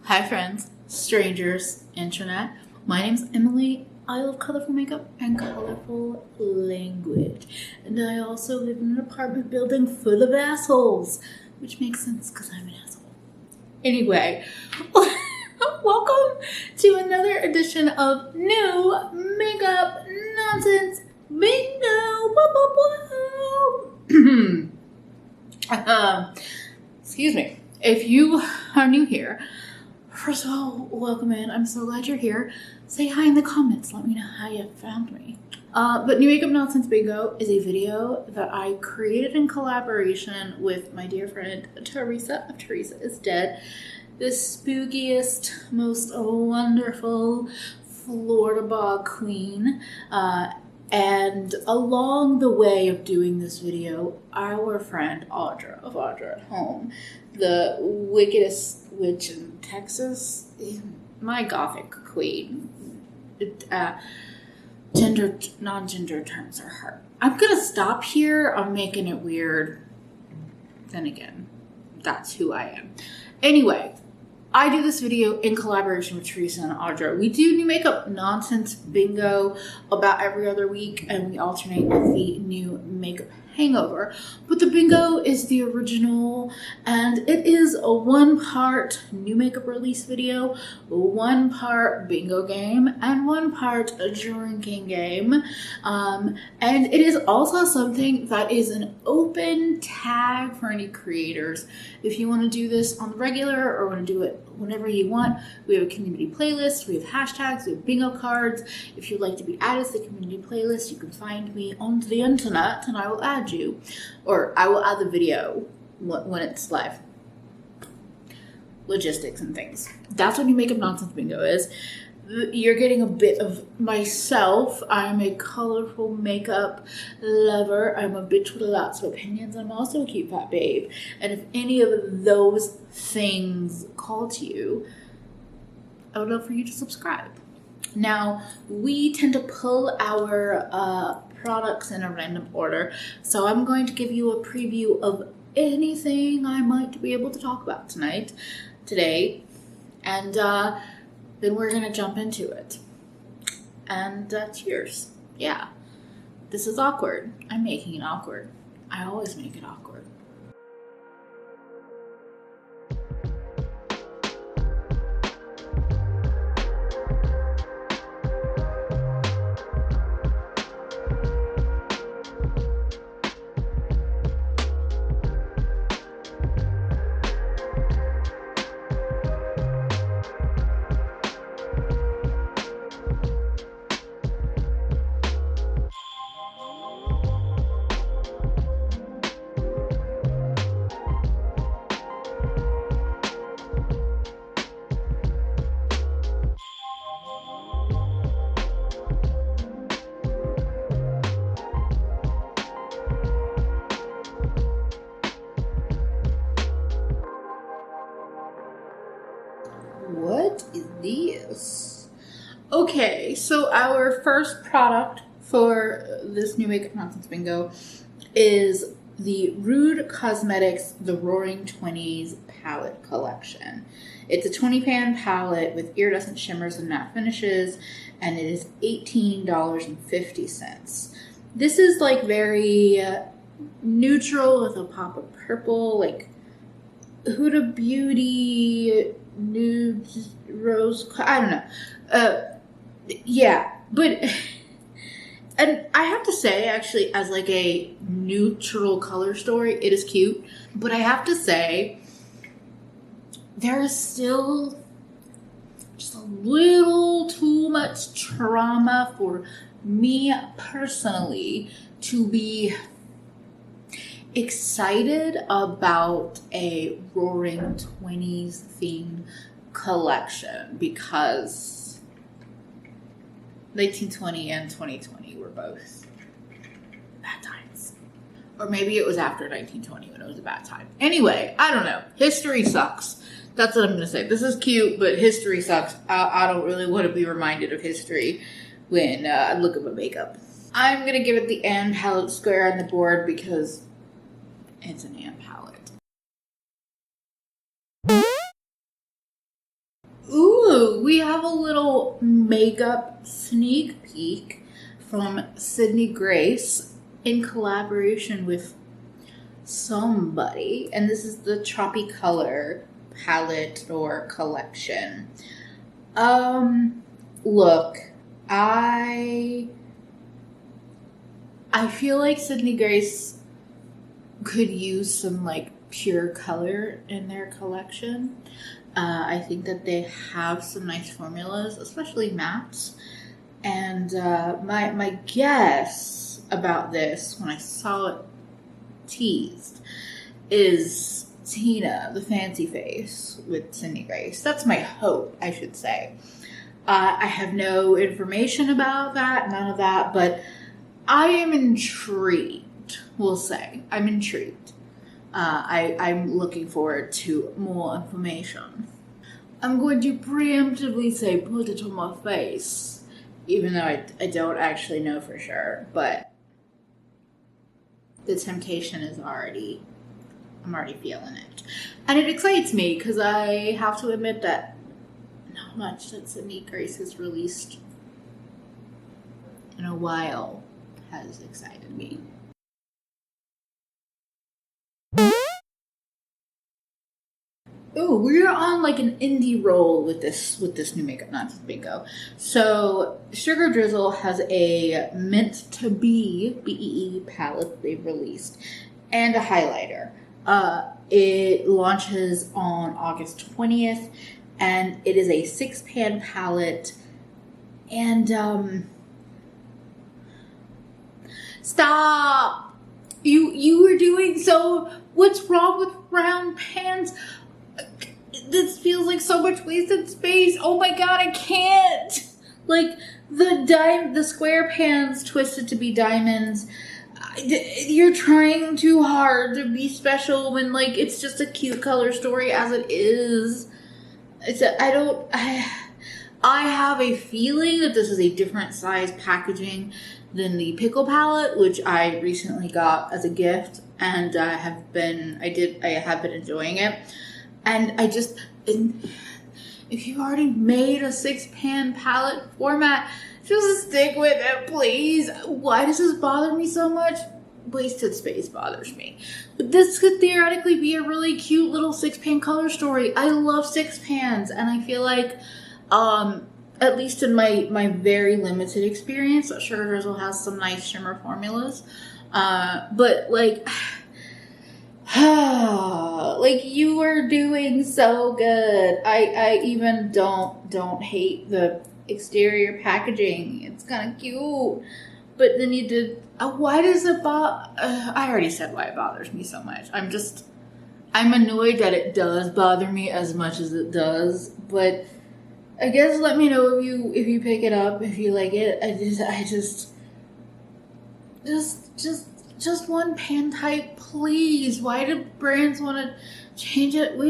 Hi friends, strangers, internet. My name's Emily. I love colorful makeup and colorful language. And I also live in an apartment building full of assholes. Which makes sense because I'm an asshole. Anyway, welcome to another edition of New Makeup Nonsense Bingo. Excuse me. If you are new here, first of all, welcome in. I'm so glad you're here. Say hi in the comments. Let me know how you found me. But New Makeup Nonsense Bingo is a video that I created in collaboration with my dear friend Teresa of Teresa is Dead, the spookiest, most wonderful Florida bog queen. And along the way of doing this video, our friend Audra of Audra at Home, the wickedest witch in Texas, my gothic queen. Non-gender terms are hard. I'm gonna stop here. I'm making it weird. Then again, that's who I am. Anyway, I do this video in collaboration with Teresa and Audra. We do New Makeup Nonsense Bingo about every other week, and we alternate with the New Makeup Hangover. But the bingo is the original, and it is a one-part new makeup release video, one part bingo game, and one part a drinking game. And it is also something that is an open tag for any creators. If you want to do this on the regular or want to do it whenever you want, we have a community playlist, we have hashtags, we have bingo cards. If you'd like to be added to the community playlist, you can find me on the internet and I will add you, or I will add the video when it's live. Logistics and things. That's what New Makeup Nonsense Bingo is. You're getting a bit of myself. I'm a colorful makeup lover. I'm a bitch with lots of opinions. I'm also a cute fat babe. And if any of those things call to you, I would love for you to subscribe. Now, we tend to pull our products in a random order, so I'm going to give you a preview of anything I might be able to talk about today, and then we're gonna jump into it. And cheers. Yeah, this is awkward. I'm making it awkward. I always make it awkward. What is this? Okay, so our first product for this New Makeup Nonsense Bingo is the Rude Cosmetics The Roaring 20s Palette Collection. It's a 20-pan palette with iridescent shimmers and matte finishes, and it is $18.50. This is like very neutral with a pop of purple, like Huda Beauty, nude rose, I don't know. Yeah, but, and I have to say, actually, as like a neutral color story, it is cute. But I have to say, there is still just a little too much trauma for me personally to be excited about a Roaring 20s themed collection, because 1920 and 2020 were both bad times. Or maybe it was after 1920 when it was a bad time. Anyway, I don't know. History sucks. That's what I'm going to say. This is cute, but history sucks. I don't really want to be reminded of history when I look at my makeup. I'm going to give it the Anne palette square on the board because it's an Anne palette. we have a little makeup sneak peek from Sydney Grace in collaboration with somebody. And this is the Choppy Color palette or collection. Look, I feel like Sydney Grace could use some like pure color in their collection. I think that they have some nice formulas, especially mattes. And my guess about this, when I saw it teased, is Tina, the fancy face with Sydney Grace. That's my hope, I should say. I have no information about that, none of that, but I am intrigued, we'll say. I'm intrigued. I'm looking forward to more information. I'm going to preemptively say put it on my face, even though I don't actually know for sure, but the temptation is I'm already feeling it. And it excites me because I have to admit that not much that Sydney Grace has released in a while has excited me. Oh, we're on like an indie roll with this new makeup, not just bingo. So Sugar Drizzle has a Meant to Be BEE palette they've released and a highlighter. It launches on August 20th, and it is a 6-pan palette. And stop! You were doing so. What's wrong with round pans? This feels like so much wasted space. Oh my god, I can't. Like the square pans twisted to be diamonds. You're trying too hard to be special when like it's just a cute color story as it is. I have a feeling that this is a different size packaging than the Pickle palette, which I recently got as a gift, and I have been enjoying it. And if you already made a 6-pan palette format, just stick with it, please. Why does this bother me so much? Wasted space bothers me. But this could theoretically be a really cute little 6-pan color story. I love 6-pans, and I feel like, at least in my very limited experience, Sugar Drizzle has some nice shimmer formulas. But like, like you were doing so good. I even don't hate the exterior packaging. It's kind of cute. But then you did. Why does it bother? I already said why it bothers me so much. I'm annoyed that it does bother me as much as it does. But I guess let me know if you pick it up, if you like it. Just one pan type, please. Why do brands want to change it? You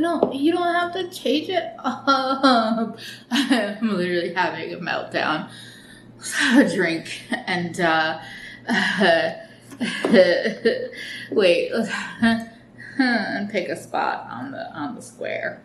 don't have to change it up. I'm literally having a meltdown. Let's have a drink and wait, and pick a spot on the square,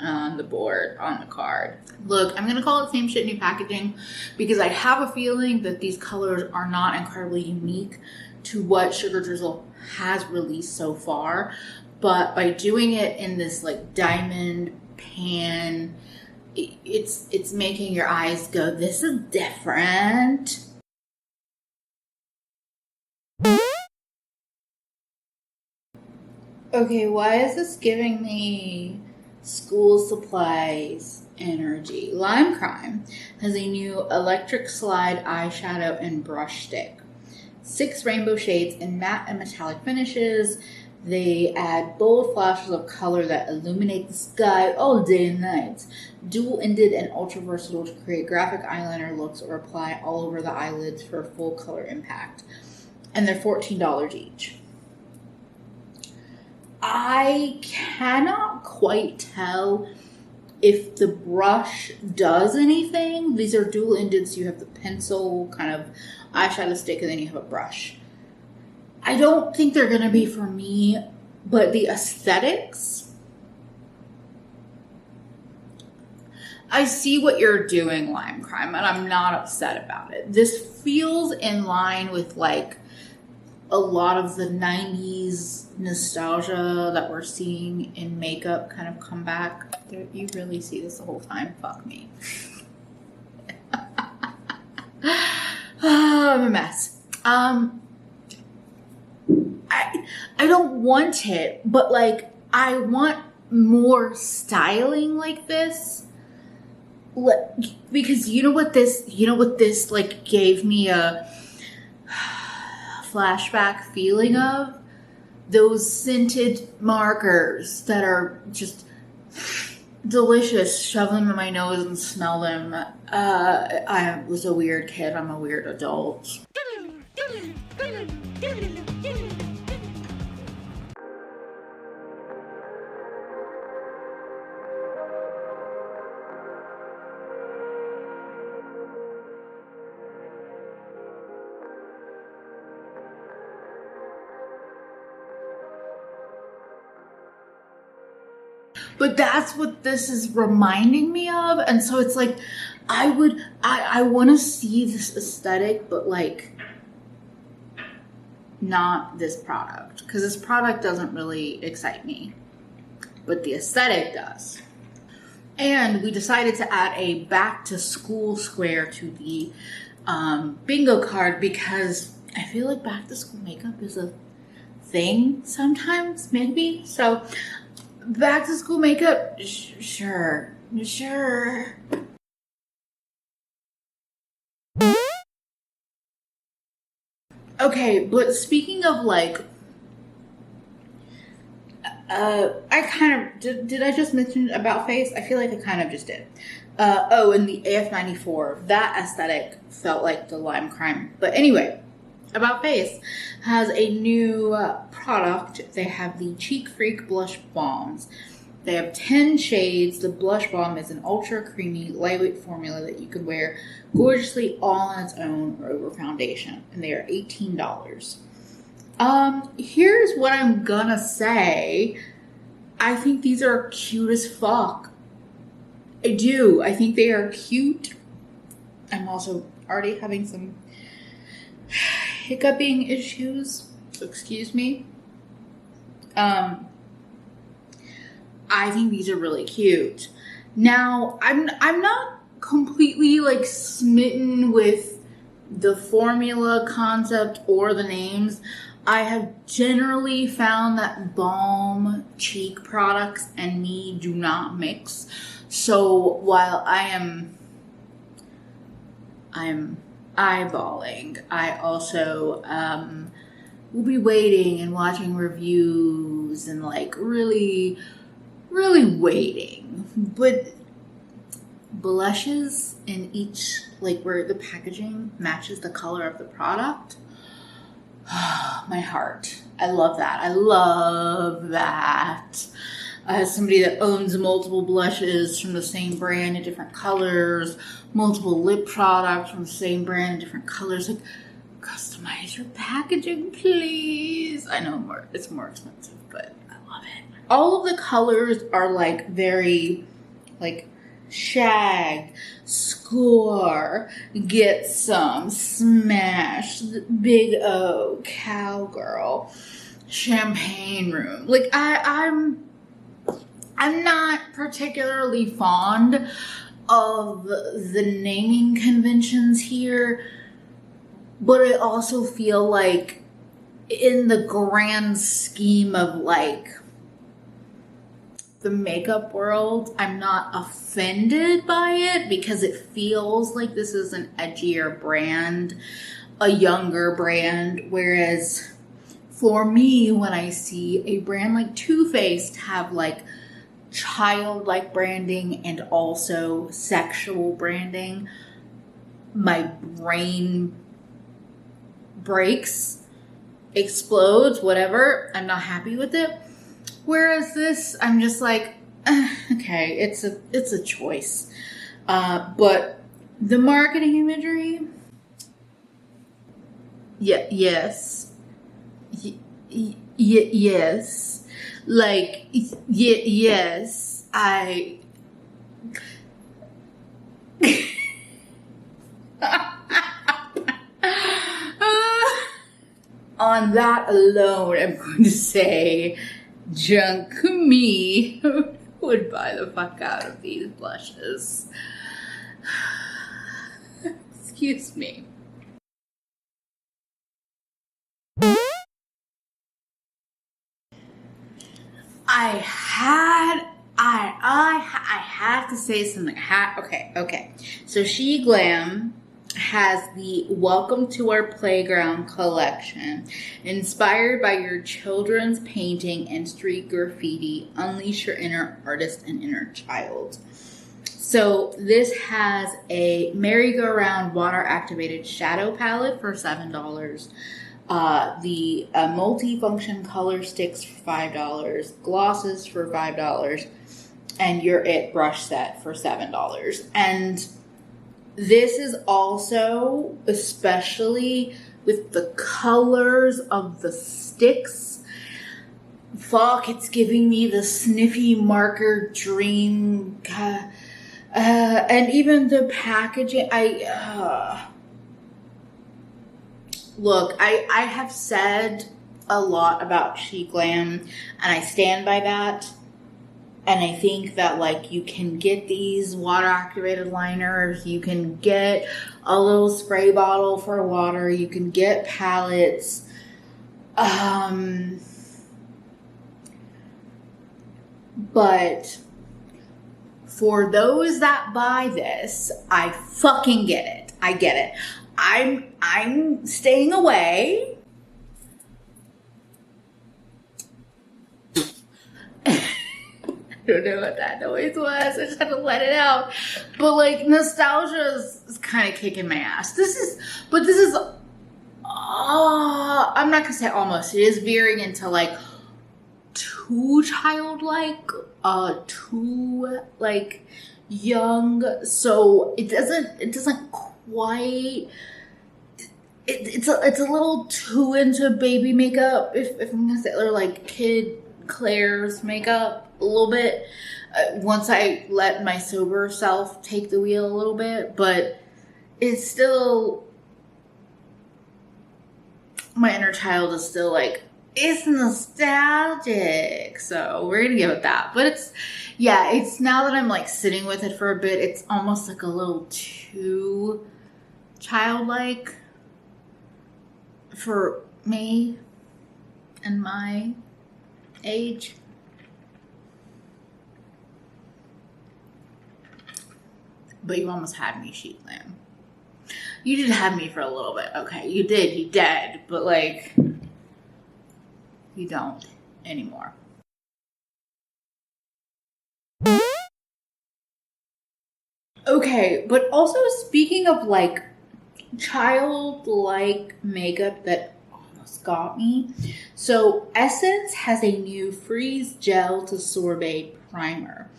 on the board, on the card. Look, I'm gonna call it same shit, new packaging, because I have a feeling that these colors are not incredibly unique to what Sugar Drizzle has released so far, but by doing it in this like diamond pan, it's making your eyes go, this is different. Okay, why is this giving me school supplies energy? Limecrime has a new electric slide eyeshadow and brush stick. 6 rainbow shades in matte and metallic finishes. They add bold flashes of color that illuminate the sky all day and night. Dual-ended and ultra-versatile to create graphic eyeliner looks or apply all over the eyelids for full color impact. And they're $14 each. I cannot quite tell if the brush does anything. These are dual-ended, so you have the pencil kind of eyeshadow stick and then you have a brush. I don't think they're going to be for me, but the aesthetics, I see what you're doing, Limecrime, and I'm not upset about it. This feels in line with like a lot of the 90s nostalgia that we're seeing in makeup kind of come back. You really see this the whole time? Fuck me. I'm a mess. I don't want it, but like I want more styling like this. Because you know what this like gave me a flashback feeling of? Those scented markers that are just delicious. Shove them in my nose and smell them. I was a weird kid. I'm a weird adult. But that's what this is reminding me of. And so it's like, I want to see this aesthetic, but like not this product. Because this product doesn't really excite me. But the aesthetic does. And we decided to add a back to school square to the bingo card because I feel like back to school makeup is a thing sometimes, maybe. So back to school makeup, sure. Okay, but speaking of like, I kind of, did I just mention about face? I feel like I kind of just did. Oh, and the AF94, that aesthetic felt like the Limecrime. But anyway, About Face has a new product. They have the Cheek Freak Blush Bombs. They have 10 shades. The blush balm is an ultra creamy, lightweight formula that you could wear gorgeously all on its own or over foundation. And they are $18. Here's what I'm gonna say. I think these are cute as fuck. I do. I think they are cute. I'm also already having some hiccuping issues, so excuse me. I think these are really cute. Now, I'm not completely like smitten with the formula concept or the names. I have generally found that balm cheek products and me do not mix. So while I'm eyeballing, I also will be waiting and watching reviews and like really waiting. But blushes in each, like where the packaging matches the color of the product, my heart. I love that. As somebody that owns multiple blushes from the same brand in different colors, multiple lip products from the same brand in different colors, like, customize your packaging, please. I know it's more expensive, but I love it. All of the colors are like very, like, shag, score, get some, smash, big O, cowgirl, champagne room. Like, I'm not particularly fond of the naming conventions here, but I also feel like in the grand scheme of like the makeup world, I'm not offended by it because it feels like this is an edgier brand, a younger brand, whereas for me, when I see a brand like Too Faced have like childlike branding and also sexual branding, my brain breaks, explodes, whatever. I'm not happy with it. Whereas this, I'm just like, okay, it's a choice. But the marketing imagery, yes. Yes. Like, yes, on that alone, I'm going to say junk me would buy the fuck out of these blushes. Excuse me. I have to say something. Okay. So She Glam has the Welcome to Our Playground collection. Inspired by your children's painting and street graffiti, unleash your inner artist and inner child. So this has a merry-go-round water-activated shadow palette for $7. The multi-function color sticks for $5, glosses for $5, and your It brush set for $7. And this is also, especially with the colors of the sticks, fuck, it's giving me the sniffy marker dream, and even the packaging, Look, I have said a lot about She Glam, and I stand by that. And I think that, like, you can get these water-activated liners, you can get a little spray bottle for water, you can get palettes. But for those that buy this, I fucking get it. I get it. I'm staying away. I don't know what that noise was. I just had to let it out. But like, nostalgia is kind of kicking my ass. This is, I'm not gonna say almost. It is veering into like too childlike, too like young. So it doesn't quite. It's a little too into baby makeup, if I'm gonna say, or like kid Claire's makeup a little bit. Once I let my sober self take the wheel a little bit, but it's still, my inner child is still like, it's nostalgic. So we're gonna give it that. But it's now that I'm like sitting with it for a bit, it's almost like a little too childlike for me and my age. But you almost had me, She Glam. You did have me for a little bit. Okay, you did, but like, you don't anymore. Okay, but also speaking of like childlike makeup that almost got me. So Essence has a new Freeze Gel to Sorbet Primer.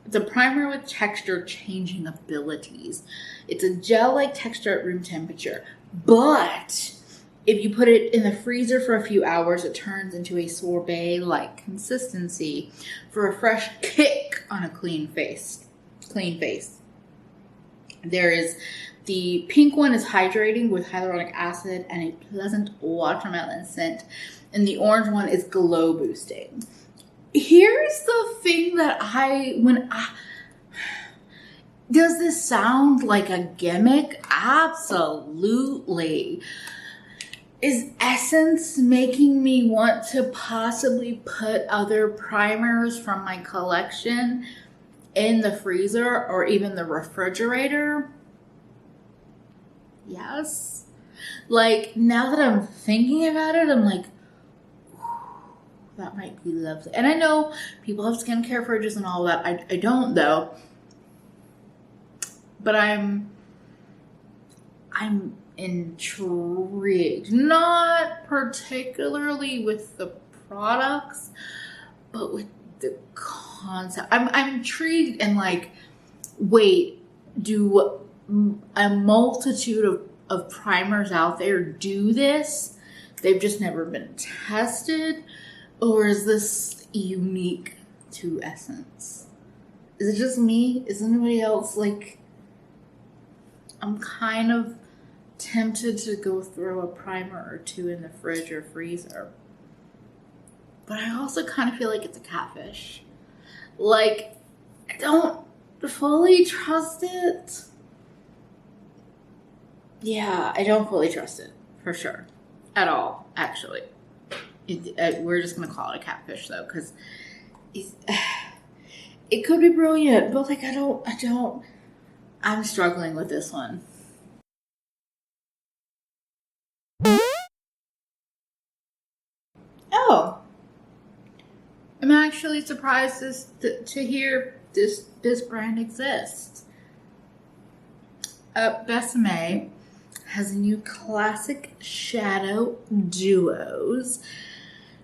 It's a primer with texture changing abilities. It's a gel-like texture at room temperature, but if you put it in the freezer for a few hours, it turns into a sorbet-like consistency for a fresh kick on a clean face. There is the pink one is hydrating with hyaluronic acid and a pleasant watermelon scent, and the orange one is glow boosting. Here's the thing that does this sound like a gimmick? Absolutely. Is Essence making me want to possibly put other primers from my collection in the freezer or even the refrigerator? Yes. Like, now that I'm thinking about it, I'm like, that might be lovely. And I know people have skincare fridges and all that. I don't though. But I'm intrigued. Not particularly with the products, but with the concept. I'm intrigued and like, wait, do a multitude of primers out there do this? They've just never been tested? Or is this unique to Essence? Is it just me? Is anybody else like, I'm kind of tempted to go throw a primer or two in the fridge or freezer. But I also kind of feel like it's a catfish. Like, I don't fully trust it. Yeah, I don't fully trust it, for sure. At all, actually. We're just going to call it a catfish, though, because it could be brilliant, but, like, I'm struggling with this one. Oh. I'm actually surprised to hear this brand exists. Besame has a new classic shadow duos.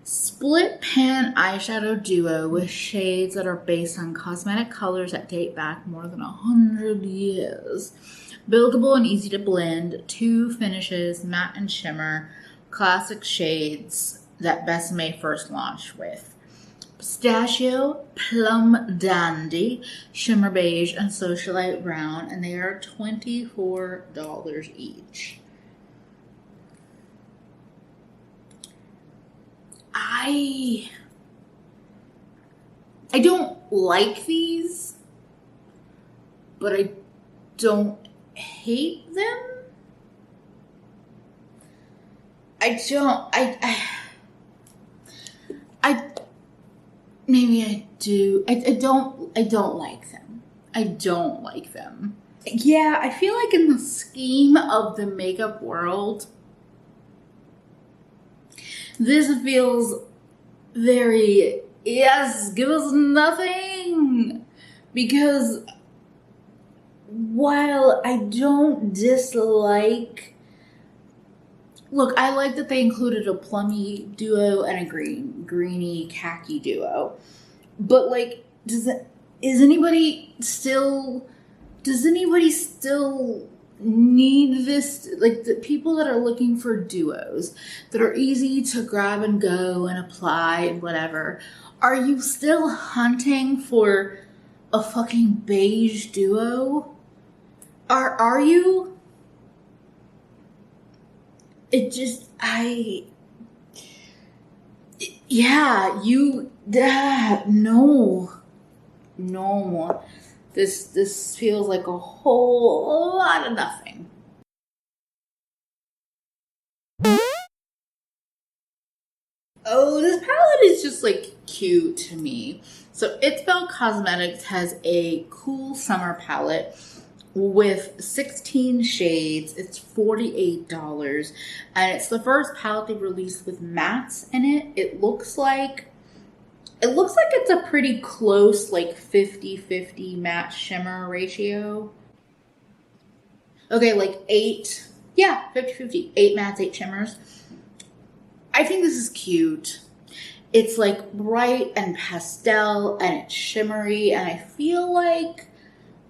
Split pan eyeshadow duo with shades that are based on cosmetic colors that date back more than 100 years. Buildable and easy to blend, 2 finishes, matte and shimmer, classic shades that Besame first launched with. Pistachio, Plum Dandy, Shimmer Beige, and Socialite Brown, and they are $24 each. I don't like these, but I don't hate them. Maybe I do. I don't like them. I don't like them. Yeah, I feel like in the scheme of the makeup world, this feels very, yes, give us nothing. Because while I don't dislike, look, I like that they included a plummy duo and a greeny khaki duo. But like, does anybody still need this? Like, the people that are looking for duos that are easy to grab and go and apply and whatever, are you still hunting for a fucking beige duo? Are you? It just, no. This feels like a whole lot of nothing. Oh, this palette is just like cute to me. So It's Belle Cosmetics has a cool summer palette with 16 shades. It's $48, and it's the first palette they released with mattes in it. It looks like it's a pretty close, like 50-50 matte shimmer ratio. Okay, like 50-50, 8 mattes, 8 shimmers. I think this is cute. It's like bright and pastel, and it's shimmery, and I feel like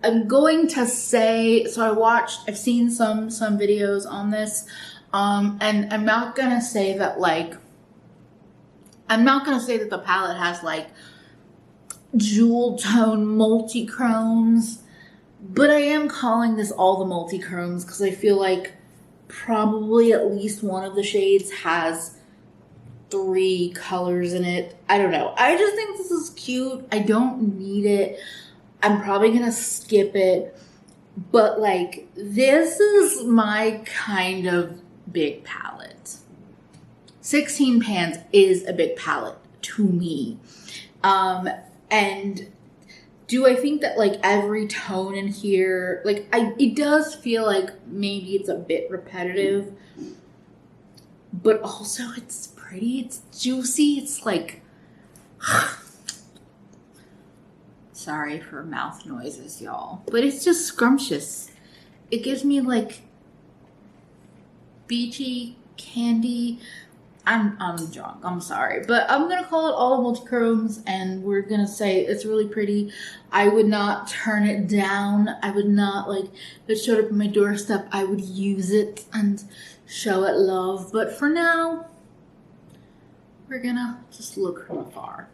I'm going to say, so I've seen some videos on this, and I'm not gonna say that the palette has like jewel tone multi-chromes, but I am calling this all the multi-chromes because I feel like probably at least one of the shades has 3 colors in it. I don't know. I just think this is cute. I don't need it. I'm probably gonna skip it, but like, this is my kind of big palette. 16 pans is a big palette to me. And do I think that like every tone in here, like it does feel like maybe it's a bit repetitive, but also it's pretty, it's juicy, it's like, sorry for mouth noises, y'all, but it's just scrumptious. It gives me like beachy candy. I'm drunk, I'm sorry, but I'm gonna call it all multi-chromes, and we're gonna say it's really pretty. I would not turn it down. I would not, like, if it showed up on my doorstep, I would use it and show it love, but for now, we're gonna just look from afar.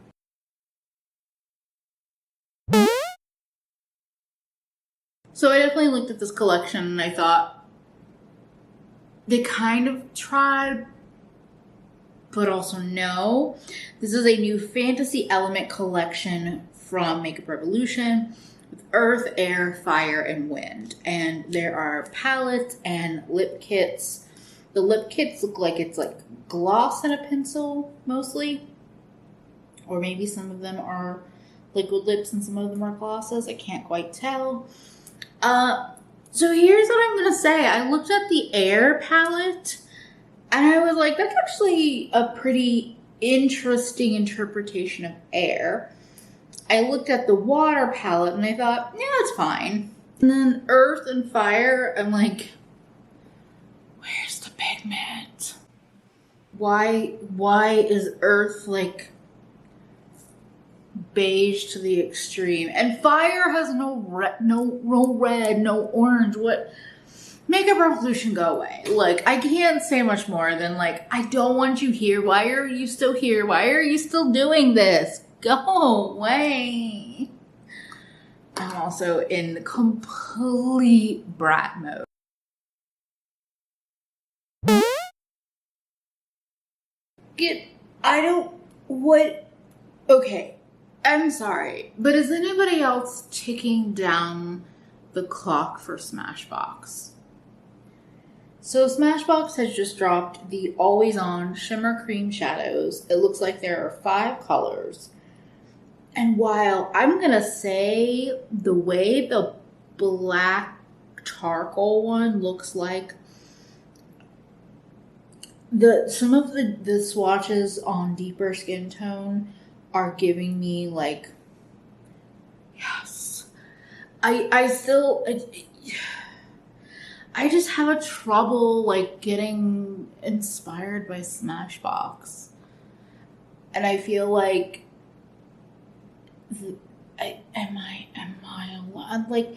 So I definitely looked at this collection and I thought, they kind of tried, but also no. This is a new fantasy element collection from Makeup Revolution with earth, air, fire, and wind. And there are palettes and lip kits. The lip kits look like it's like gloss and a pencil mostly. Or maybe some of them are liquid lips and some of them are glosses. I can't quite tell. So here's what I'm going to say. I looked at the air palette and I was like, that's actually a pretty interesting interpretation of air. I looked at the water palette and I thought, yeah, it's fine. And then earth and fire, I'm like, where's the pigment? Why is earth like beige to the extreme? And fire has no red, no orange. What? Makeup Revolution, go away. Like, I can't say much more than like, I don't want you here. Why are you still here? Why are you still doing this? Go away. I'm also in complete brat mode. Okay, I'm sorry, but is anybody else ticking down the clock for Smashbox? So Smashbox has just dropped the Always On Shimmer Cream Shadows. It looks like there are 5 colors. And while I'm going to say the way the black charcoal one looks like, some of the swatches on deeper skin tone are giving me like, yes. I just have a trouble like getting inspired by Smashbox. And I feel like am I allowed? Like,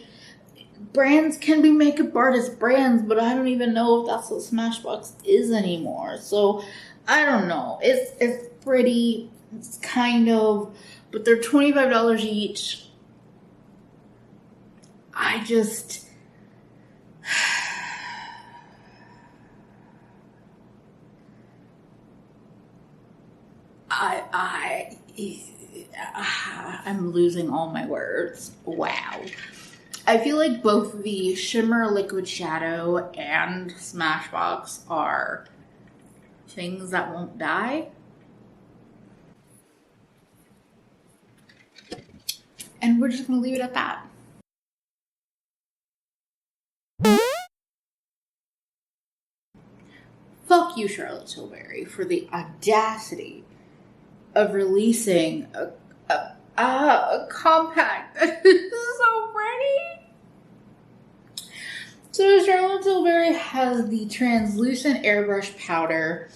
brands can be makeup artist brands, but I don't even know if that's what Smashbox is anymore. So I don't know. It's pretty. It's kind of, but they're $25 each. I just. I'm losing all my words. Wow. I feel like both the Shimmer Liquid Shadow and Smashbox are things that won't die. And we're just going to leave it at that. Fuck you, Charlotte Tilbury, for the audacity of releasing a compact that is so pretty. So Charlotte Tilbury has the translucent airbrush powder,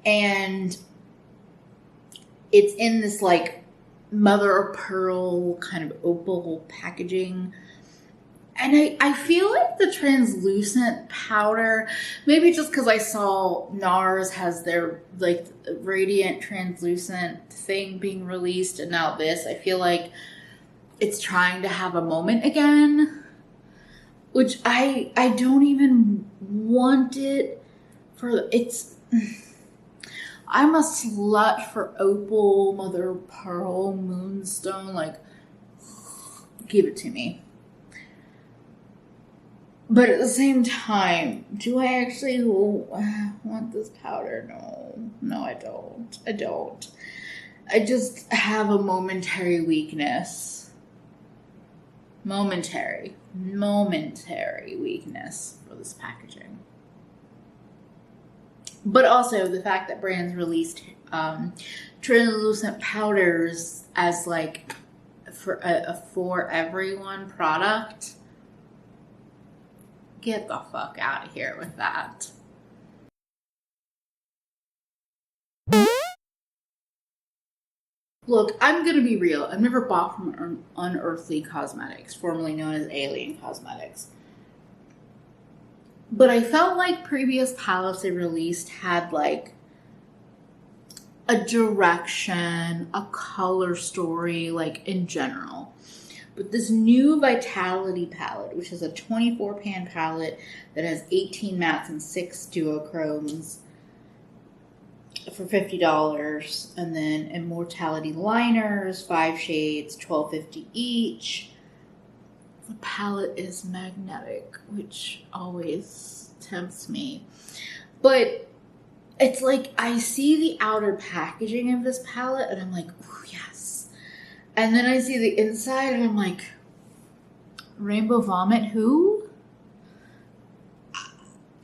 and it's in this like mother of pearl kind of opal packaging. And I feel like the translucent powder, maybe just because I saw NARS has their like radiant translucent thing being released, and now this, I feel like it's trying to have a moment again, which I don't even want it for. I'm a slut for opal, mother of pearl, moonstone, like give it to me. But at the same time, do I actually want this powder? No, I don't. I just have a momentary weakness. Momentary weakness for this packaging. But also the fact that brands released translucent powders as like for a for everyone product. Get the fuck out of here with that. Look, I'm gonna be real. I've never bought from Unearthly Cosmetics, formerly known as Alien Cosmetics. But I felt like previous palettes they released had like a direction, a color story, like in general. But this new Vitality palette, which is a 24 pan palette that has 18 mattes and 6 duochromes for $50. And then Immortality liners, 5 shades, $12.50 each. The palette is magnetic, which always tempts me. But it's like I see the outer packaging of this palette and I'm like, oh yes. And then I see the inside and I'm like, Rainbow Vomit, who?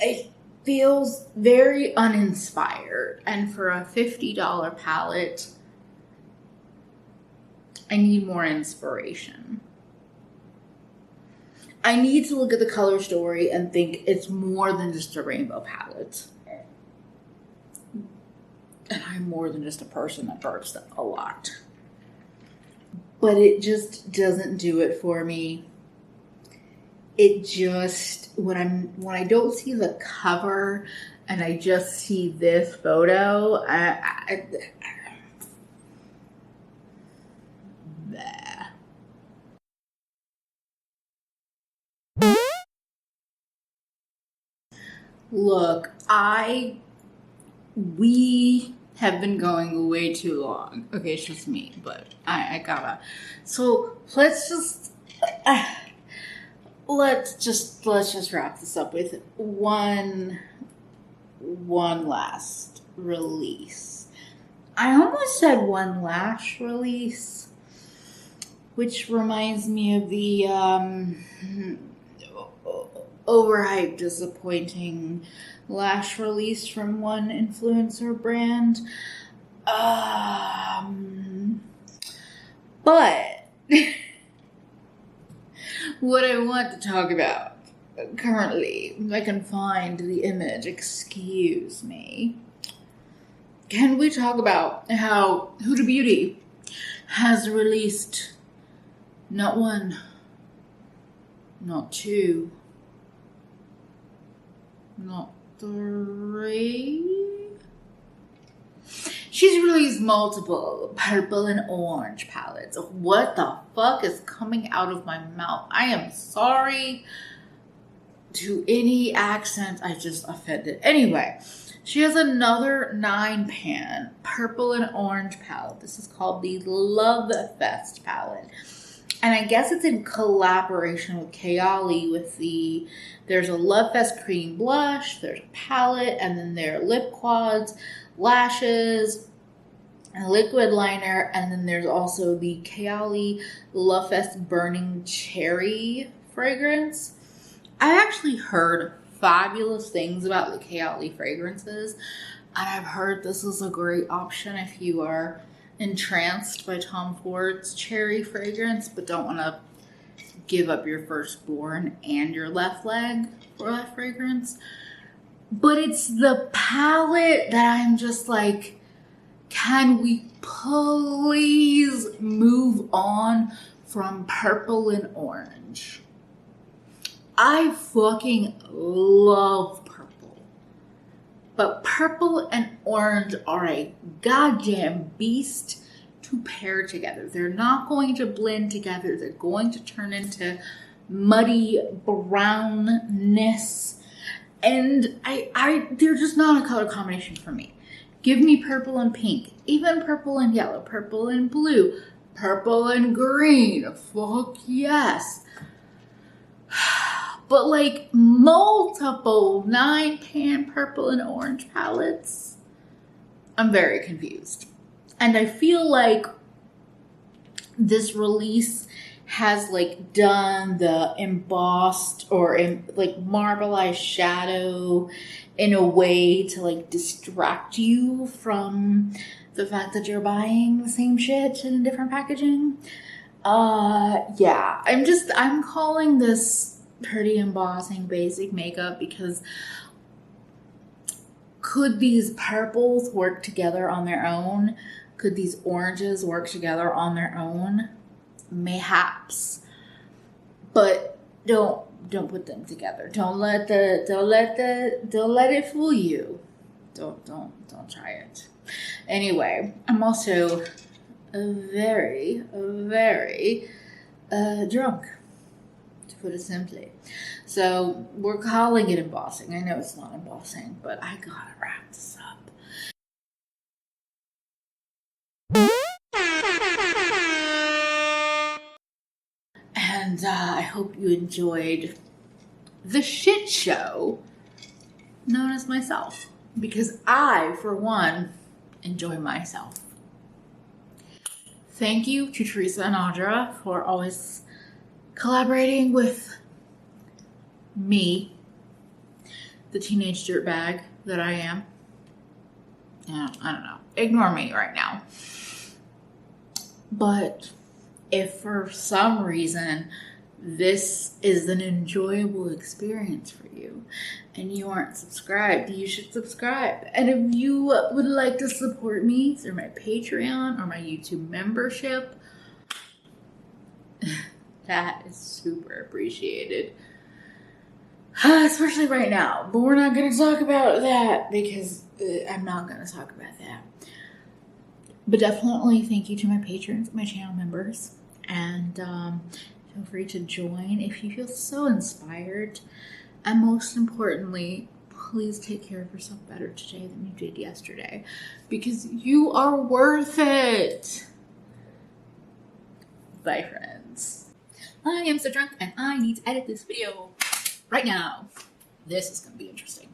It feels very uninspired. And for a $50 palette, I need more inspiration. I need to look at the color story and think it's more than just a rainbow palette. And I'm more than just a person that burps a lot. But it just doesn't do it for me. It just, when I don't see the cover and I just see this photo, Look, we have been going way too long. Okay, it's just me, but I gotta. So let's just wrap this up with one last release. I almost said one lash release, which reminds me of the overhyped, disappointing lash release from one influencer brand. But what I want to talk about currently, if I can find the image, excuse me. Can we talk about how Huda Beauty has released not one, not two, not three? She's released multiple purple and orange palettes. What the fuck is coming out of my mouth? I am sorry to any accent I just offended. Anyway, she has another 9-pan purple and orange palette. This is called the Love Fest palette. And I guess it's in collaboration with Kayali there's a Love Fest cream blush, there's a palette, and then there are lip quads, lashes, a liquid liner, and then there's also the Kayali Love Fest Burning Cherry fragrance. I actually heard fabulous things about the Kayali fragrances, and I've heard this is a great option if you are entranced by Tom Ford's cherry fragrance but don't want to give up your firstborn and your left leg for that fragrance. But it's the palette that I'm just like, can we please move on from purple and orange? I fucking love purple. But purple and orange are a goddamn beast to pair together. They're not going to blend together. They're going to turn into muddy brownness. And they're just not a color combination for me. Give me purple and pink, even purple and yellow, purple and blue, purple and green. Fuck yes. But like multiple 9-pan purple and orange palettes, I'm very confused. And I feel like this release has like done the embossed or like marbleized shadow in a way to like distract you from the fact that you're buying the same shit in different packaging. Yeah, I'm calling this pretty embossing basic makeup because could these purples work together on their own? Could these oranges work together on their own? Mayhaps. But don't put them together. Don't let it fool you. Don't try it. Anyway, I'm also very, very drunk, to put it simply. So we're calling it embossing. I know it's not embossing, but I gotta wrap this up. And I hope you enjoyed the shit show known as myself, because I, for one, enjoy myself. Thank you to Teresa and Audra for always collaborating with me, the teenage dirtbag that I am. Yeah, I don't know. Ignore me right now. But if for some reason this is an enjoyable experience for you and you aren't subscribed, you should subscribe. And if you would like to support me through my Patreon or my YouTube membership, that is super appreciated. Especially right now. But we're not going to talk about that because I'm not going to talk about that. But definitely thank you to my patrons, my channel members. And feel free to join if you feel so inspired. And most importantly, please take care of yourself better today than you did yesterday, because you are worth it. Bye, friends. I am so drunk and I need to edit this video right now. This is going to be interesting.